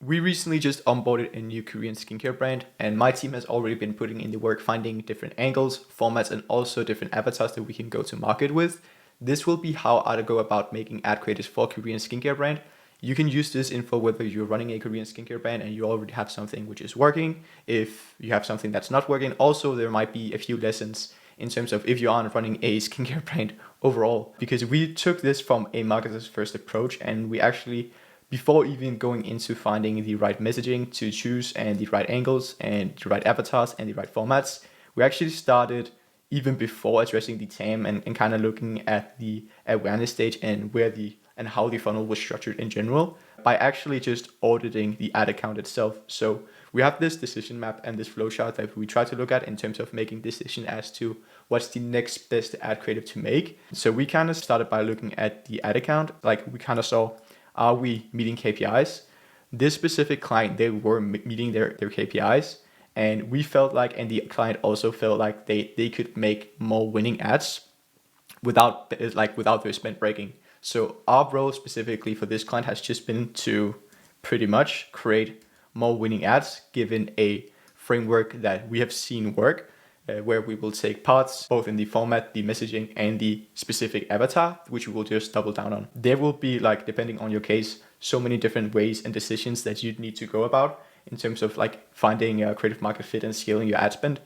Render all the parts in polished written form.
We recently just onboarded a new Korean skincare brand, and my team has already been putting in the work finding different angles, formats, and also different avatars that we can go to market with. This will be how I go about making ad creatives for Korean skincare brand. You can use this info whether you're running a Korean skincare brand and you already have something which is working. If you have something that's not working, also there might be a few lessons in terms of if you aren't running a skincare brand overall. Because we took this from a marketer's first approach, and we actually, before even going into finding the right messaging to choose and the right angles and the right avatars and the right formats, we actually started even before addressing the TAM and kind of looking at the awareness stage and how the funnel was structured in general by actually just auditing the ad account itself. So we have this decision map and this flowchart that we try to look at in terms of making decision as to what's the next best ad creative to make. So we kind of started by looking at the ad account. Like, we kind of saw, are we meeting KPIs? This specific client, they were meeting their KPIs, and we felt like, and the client also felt like they could make more winning ads without their spend breaking. So our role specifically for this client has just been to pretty much create more winning ads given a framework that we have seen work, where we will take parts both in the format, the messaging, and the specific avatar, which we will just double down on. There will be, like, depending on your case, so many different ways and decisions that you'd need to go about in terms of like finding a creative market fit and scaling your ad spend.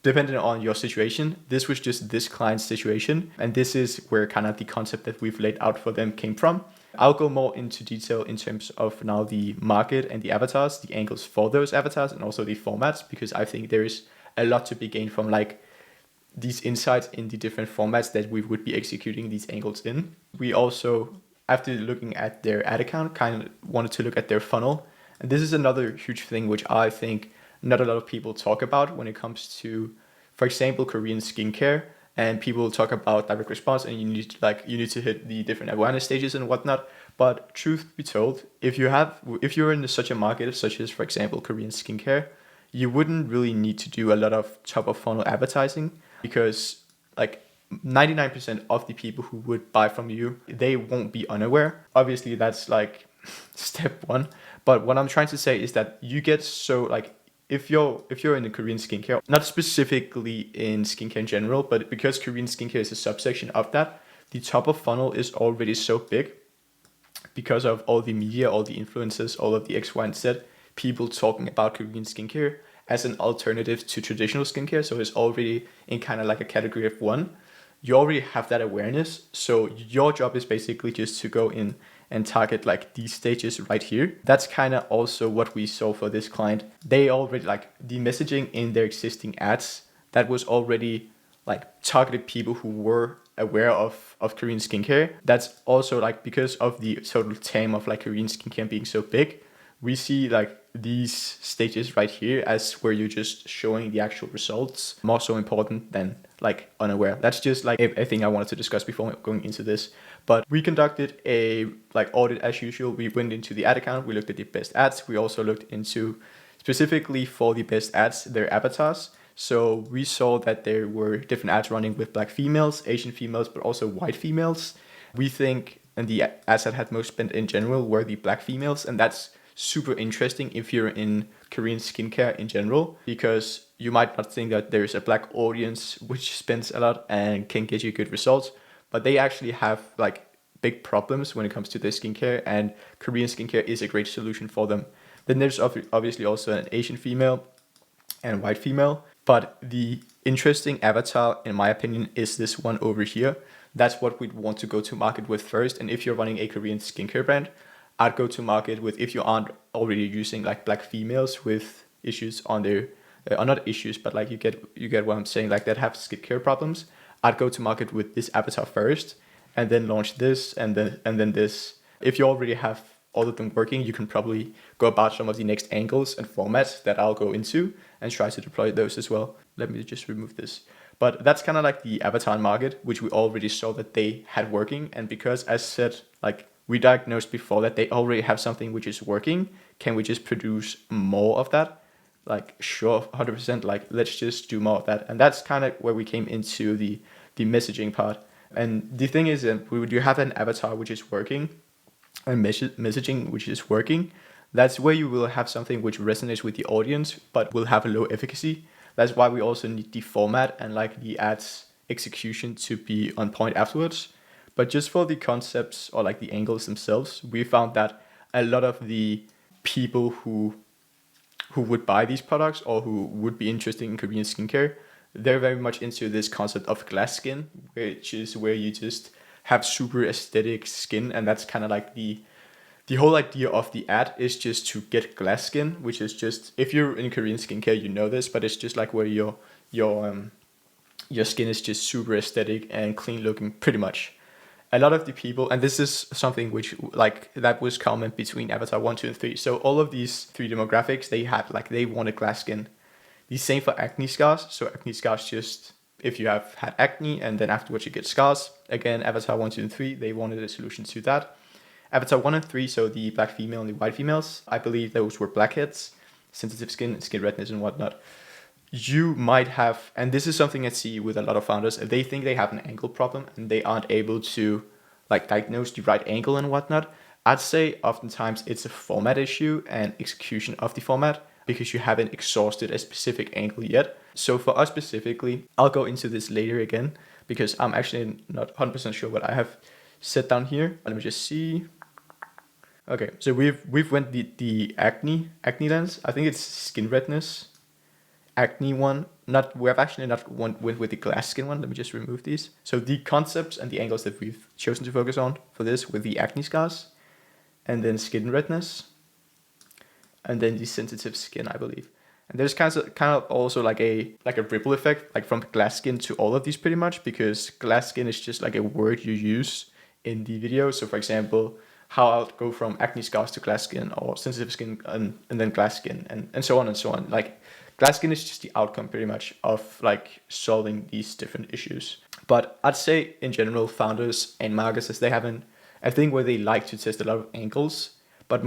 Depending on your situation, this was just this client's situation, and this is where kind of the concept that we've laid out for them came from. I'll go more into detail in terms of now the market and the avatars, the angles for those avatars, and also the formats, because I think there is a lot to be gained from like these insights in the different formats that we would be executing these angles in. We also, after looking at their ad account, kind of wanted to look at their funnel. And this is another huge thing which I think not a lot of people talk about when it comes to, for example, Korean skincare. And people talk about direct response, and you need to hit the different awareness stages and whatnot. But truth be told, if you're in such a market such as, for example, Korean skincare, you wouldn't really need to do a lot of top of funnel advertising, because like 99% of the people who would buy from you, they won't be unaware. Obviously, that's like step one. But what I'm trying to say is that you get so like, if you're in the Korean skincare, not specifically in skincare in general, but because Korean skincare is a subsection of that, the top of funnel is already so big because of all the media, all the influencers, all of the X, Y, and Z, people talking about Korean skincare as an alternative to traditional skincare. So it's already in kind of like a category of one. You already have that awareness. So your job is basically just to go in and target like these stages right here. That's kind of also what we saw for this client. They already, like, the messaging in their existing ads, that was already like targeted people who were aware of Korean skincare. That's also like, because of the total TAM of like Korean skincare being so big, we see like these stages right here as where you're just showing the actual results, more so important than like unaware. That's just like a thing I wanted to discuss before going into this. But we conducted a like audit as usual. We went into the ad account, we looked at the best ads. We also looked into, specifically for the best ads, their avatars. So we saw that there were different ads running with Black females, Asian females, but also white females. We think, and the ads that had most spent in general were the Black females, and that's super interesting if you're in Korean skincare in general, because you might not think that there's a Black audience which spends a lot and can get you good results, but they actually have like big problems when it comes to their skincare, and Korean skincare is a great solution for them. Then there's obviously also an Asian female and white female, but the interesting avatar, in my opinion, is this one over here. That's what we'd want to go to market with first. And if you're running a Korean skincare brand, I'd go to market with, if you aren't already using like Black females with issues on their, or not issues, but like you get what I'm saying, like that have skincare problems. I'd go to market with this avatar first, and then launch this, and then this. If you already have all of them working, you can probably go about some of the next angles and formats that I'll go into and try to deploy those as well. Let me just remove this. But that's kind of like the avatar market, which we already saw that they had working. And because, as said, like we diagnosed before that they already have something which is working, can we just produce more of that? Like, sure, 100%, like let's just do more of that. And that's kind of where we came into the messaging part. And the thing is that we do have an avatar which is working and messaging which is working. That's where you will have something which resonates with the audience, but will have a low efficacy. That's why we also need the format and like the ads execution to be on point afterwards. But just for the concepts or like the angles themselves, we found that a lot of the people who would buy these products or who would be interested in Korean skincare, they're very much into this concept of glass skin, which is where you just have super aesthetic skin, and that's kind of like the whole idea of the ad is just to get glass skin, which is just, if you're in Korean skincare, you know this, but it's just like where your skin is just super aesthetic and clean looking, pretty much. A lot of the people, and this is something which like that was common between Avatar 1, 2, and 3. So all of these three demographics, they had like they wanted glass skin. The same for acne scars. So acne scars, just if you have had acne and then afterwards you get scars. Again, Avatar 1, 2, and 3, they wanted a solution to that. Avatar 1 and 3, so the black female and the white females, I believe those were blackheads, sensitive skin, skin redness and whatnot. You might have, and this is something I see with a lot of founders, they think they have an angle problem and they aren't able to like diagnose the right angle and whatnot. I'd say oftentimes it's a format issue and execution of the format because you haven't exhausted a specific angle yet. So for us specifically, I'll go into this later again because I'm actually not 100% sure what I have set down here. Let me just see. Okay, so we've went the acne lens. I think it's skin redness. Acne one, not we have actually not went with the glass skin one. Let me just remove these. So the concepts and the angles that we've chosen to focus on for this with the acne scars, and then skin redness, and then the sensitive skin, I believe. And there's kind of also like a ripple effect, like from glass skin to all of these pretty much, because glass skin is just like a word you use in the video. So for example, how I'll go from acne scars to glass skin or sensitive skin and then glass skin and so on and so on. Like glass skin is just the outcome pretty much of like solving these different issues. But I'd say in general, founders and marketers, they have a thing where they like to test a lot of angles, but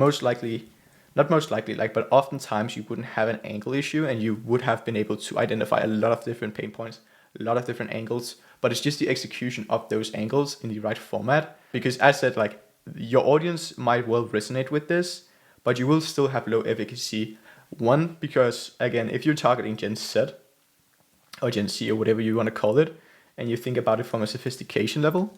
but oftentimes you wouldn't have an angle issue and you would have been able to identify a lot of different pain points, a lot of different angles, but it's just the execution of those angles in the right format. Because as I said, like your audience might well resonate with this, but you will still have low efficacy. One, because again, if you're targeting Gen Z or Gen Z or whatever you want to call it, and you think about it from a sophistication level,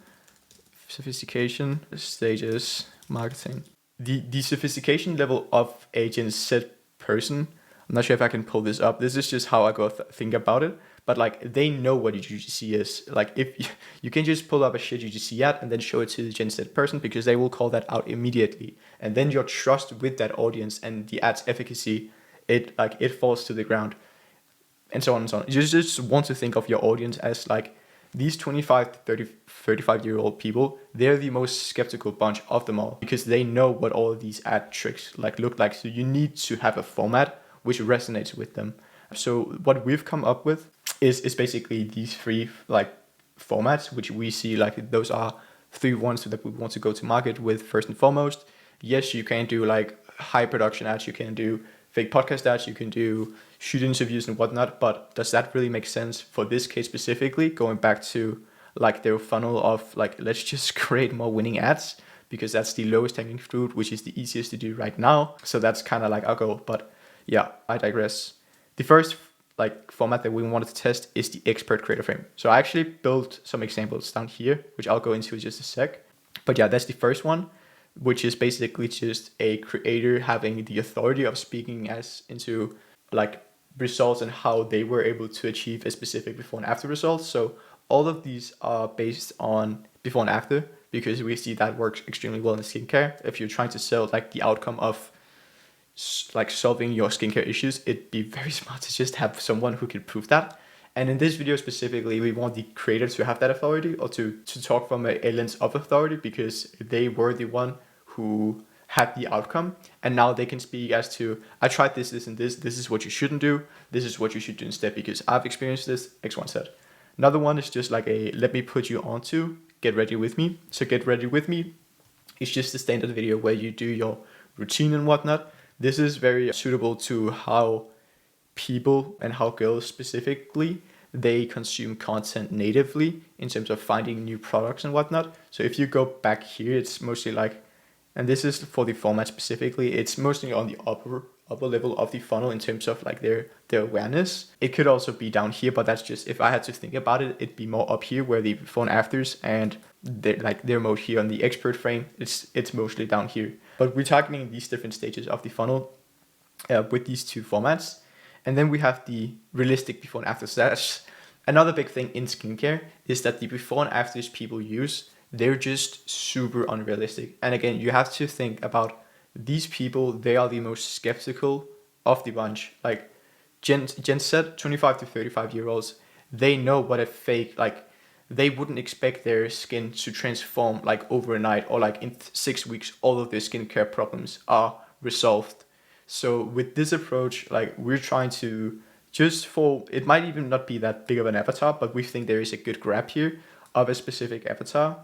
sophistication, stages, marketing, the sophistication level of a Gen Z person, I'm not sure if I can pull this up. This is just how I go think about it. But like they know what a UGC is. Like if you can just pull up a shit UGC ad and then show it to the Gen Z person because they will call that out immediately. And then your trust with that audience and the ad's efficacy, it falls to the ground, and so on and so on. You just want to think of your audience as like these 25 to 30, 35-year-old people. They're the most skeptical bunch of them all because they know what all of these ad tricks like look like. So you need to have a format which resonates with them. So what we've come up with is basically these three like formats, which we see like those are three ones that we want to go to market with first and foremost. Yes, you can do like high production ads, you can do fake podcast ads, you can do shoot interviews and whatnot, but does that really make sense for this case specifically? Going back to like their funnel of like, let's just create more winning ads because that's the lowest hanging fruit, which is the easiest to do right now. So that's kind of like our goal, but yeah, I digress. The first like format that we wanted to test is the expert creator frame. So I actually built some examples down here, which I'll go into in just a sec. But yeah, that's the first one, which is basically just a creator having the authority of speaking as into like results and how they were able to achieve a specific before and after results. So all of these are based on before and after because we see that works extremely well in skincare. If you're trying to sell like the outcome of like solving your skincare issues, it'd be very smart to just have someone who can prove that. And in this video specifically, we want the creator to have that authority or to talk from a lens of authority because they were the one who had the outcome. And now they can speak as to, I tried this, and this is what you shouldn't do. This is what you should do instead because I've experienced this, X, Y, Z. Another one is just like a, let me put you onto, get ready with me. So get ready with me is just the standard video where you do your routine and whatnot. This is very suitable to how people and how girls specifically, they consume content natively in terms of finding new products and whatnot. So if you go back here, it's mostly like And this is for the format specifically. It's mostly on the upper level of the funnel in terms of like their awareness. It could also be down here, but that's just, if I had to think about it, it'd be more up here where the before and afters, and their mode here on the expert frame, it's mostly down here. But we're targeting these different stages of the funnel with these two formats. And then we have the realistic before and after. So that's another big thing in skincare, is that the before and afters people use, they're just super unrealistic. And again, you have to think about these people, they are the most skeptical of the bunch. Like Jen said, 25 to 35-year-olds, they know what a fake, like they wouldn't expect their skin to transform like overnight, or like in 6 weeks, all of their skincare problems are resolved. So with this approach, like we're trying to just for, it might even not be that big of an avatar, but we think there is a good grab here of a specific avatar.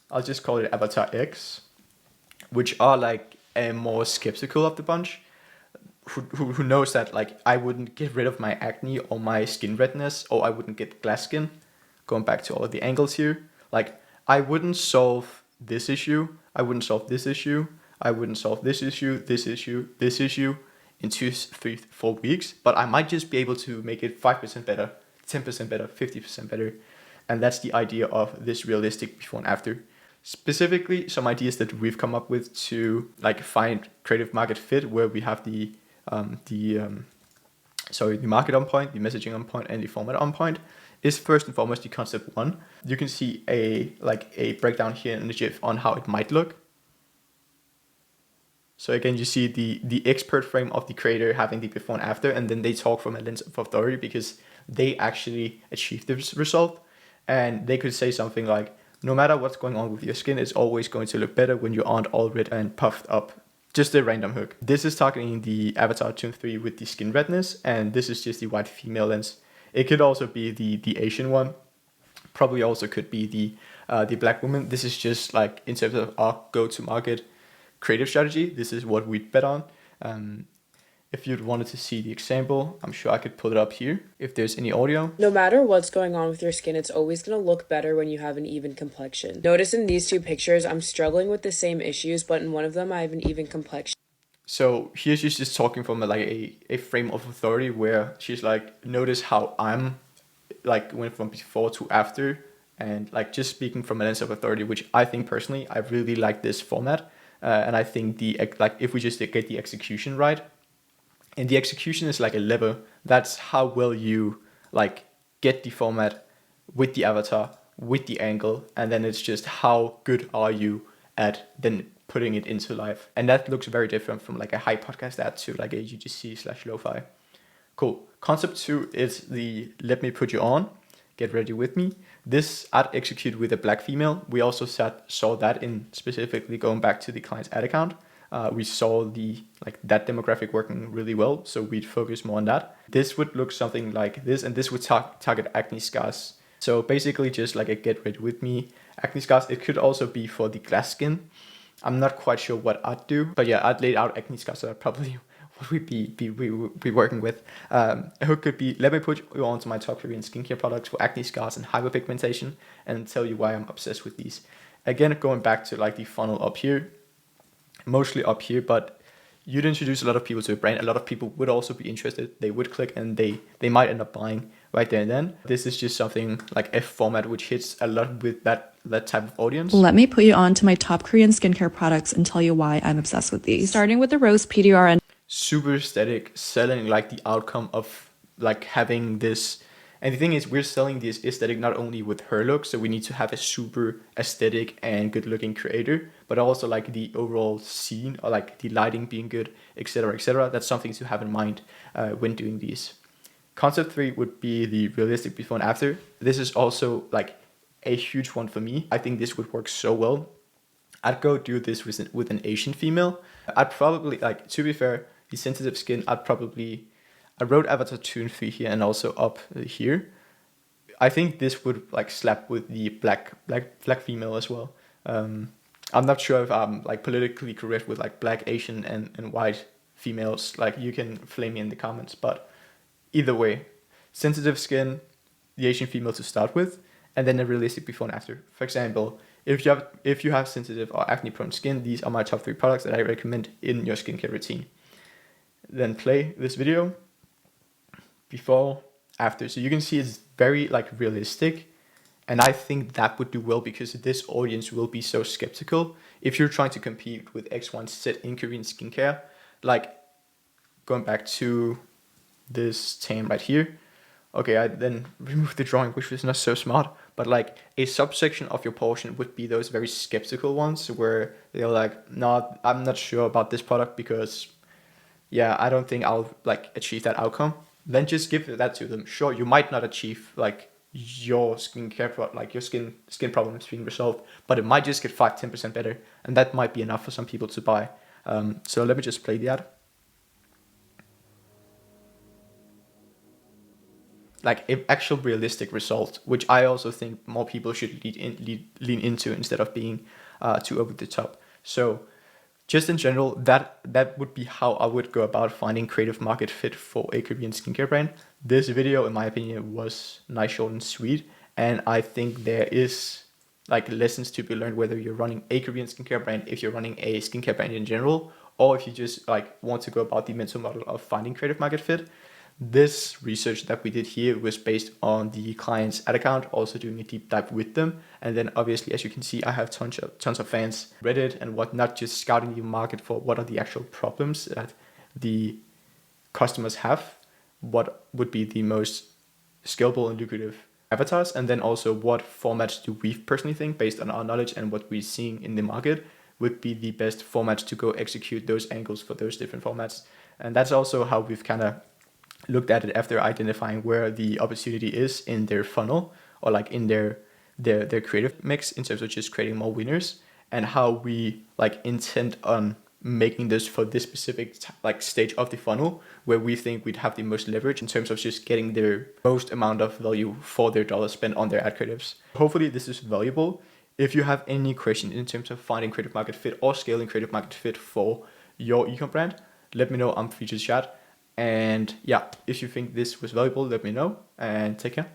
I'll just call it Avatar X, which are like a more skeptical of the bunch, who knows that like I wouldn't get rid of my acne or my skin redness, or I wouldn't get glass skin. Going back to all of the angles here, like I wouldn't solve this issue, I wouldn't solve this issue, I wouldn't solve this issue, this issue, this issue in 2, 3, 4 weeks, but I might just be able to make it 5% better, 10% better, 50% better. And that's the idea of this realistic before and after. Specifically, some ideas that we've come up with to like find creative market fit, where we have the market on point, the messaging on point, and the format on point, is first and foremost the concept one. You can see a breakdown here in the GIF on how it might look. So again, you see the expert frame of the creator having the before and after, and then they talk from a lens of authority because they actually achieved this result. And they could say something like, no matter what's going on with your skin, it's always going to look better when you aren't all red and puffed up. Just a random hook. This is targeting the Avatar Tune 3 with the skin redness, and this is just the white female lens. It could also be the Asian one. Probably also could be the black woman. This is just like in terms of our go-to-market creative strategy, this is what we'd bet on. If you'd wanted to see the example, I'm sure I could pull it up here if there's any audio. No matter what's going on with your skin, it's always going to look better when you have an even complexion. Notice in these two pictures, I'm struggling with the same issues, but in one of them, I have an even complexion. So here she's just talking from a frame of authority, where she's like, notice how I'm like went from before to after, and like just speaking from a lens of authority, which I think personally, I really like this format. And I think if we just get the execution right, and the execution is like a lever, that's how well you like get the format with the avatar, with the angle, and then it's just how good are you at then putting it into life. And that looks very different from like a high podcast ad to like a UGC/lo-fi. Cool. Concept 2 is the let me put you on, get ready with me. This ad executed with a black female. We also saw that in specifically going back to the client's ad account. We saw that demographic working really well, so we'd focus more on that. This would look something like this, and this would target acne scars. So basically just like a get ready with me acne scars. It could also be for the glass skin. I'm not quite sure what I'd do, but yeah, I'd laid out acne scars, so that probably what we'd be working with. A hook could be, let me put you onto my top Korean skincare products for acne scars and hyperpigmentation, and tell you why I'm obsessed with these. Again, going back to like the funnel up here, mostly up here, but you'd introduce a lot of people to a brand. A lot of people would also be interested. They would click, and they might end up buying right there and then. This is just something like a format which hits a lot with that type of audience. Let me put you on to my top Korean skincare products and tell you why I'm obsessed with these. Starting with the Rose PDR and super aesthetic, selling like the outcome of like having this. And the thing is, we're selling this aesthetic not only with her look, so we need to have a super aesthetic and good looking creator, but also like the overall scene, or like the lighting being good, etc., etc. That's something to have in mind when doing these. Concept 3 would be the realistic before and after. This is also like a huge one for me. I think this would work so well. I'd go do this with an Asian female. I'd probably, like, to be fair, the sensitive skin, I wrote Avatar 2 and 3 here, and also up here. I think this would like slap with the black female as well. I'm not sure if I'm like politically correct with like black, Asian, and white females. Like, you can flame me in the comments, but either way, sensitive skin, the Asian female to start with, and then a realistic before and after. For example, if you have sensitive or acne prone skin, these are my top 3 products that I recommend in your skincare routine. Then play this video before, after. So you can see it's very like realistic. And I think that would do well because this audience will be so skeptical. If you're trying to compete with X, Y, Z in Korean skincare, like going back to this tan right here. Okay, I then removed the drawing, which was not so smart. But like a subsection of your portion would be those very skeptical ones where they're like, no, I'm not sure about this product because, yeah, I don't think I'll like achieve that outcome. Then just give that to them. Sure, you might not achieve like your skincare like your skin problems being resolved, but it might just get 5-10% better, and that might be enough for some people to buy. So let me just play the ad. Like an actual realistic result, which I also think more people should lean into instead of being too over the top. So just in general, that would be how I would go about finding creative market fit for a Korean skincare brand. This video, in my opinion, was nice, short, and sweet. And I think there is like lessons to be learned whether you're running a Korean skincare brand, if you're running a skincare brand in general, or if you just like want to go about the mental model of finding creative market fit. This research that we did here was based on the client's ad account, also doing a deep dive with them. And then obviously, as you can see, I have tons of fans, Reddit and whatnot, just scouting the market for what are the actual problems that the customers have, what would be the most scalable and lucrative avatars, and then also what formats do we personally think, based on our knowledge and what we're seeing in the market, would be the best formats to go execute those angles for those different formats. And that's also how we've kind of looked at it after identifying where the opportunity is in their funnel or like in their creative mix in terms of just creating more winners, and how we like intend on making this for this specific like stage of the funnel where we think we'd have the most leverage in terms of just getting their most amount of value for their dollar spent on their ad creatives. Hopefully this is valuable. If you have any questions in terms of finding creative market fit or scaling creative market fit for your e-com brand, let me know. I'm free to chat. And yeah, if you think this was valuable, let me know, and take care.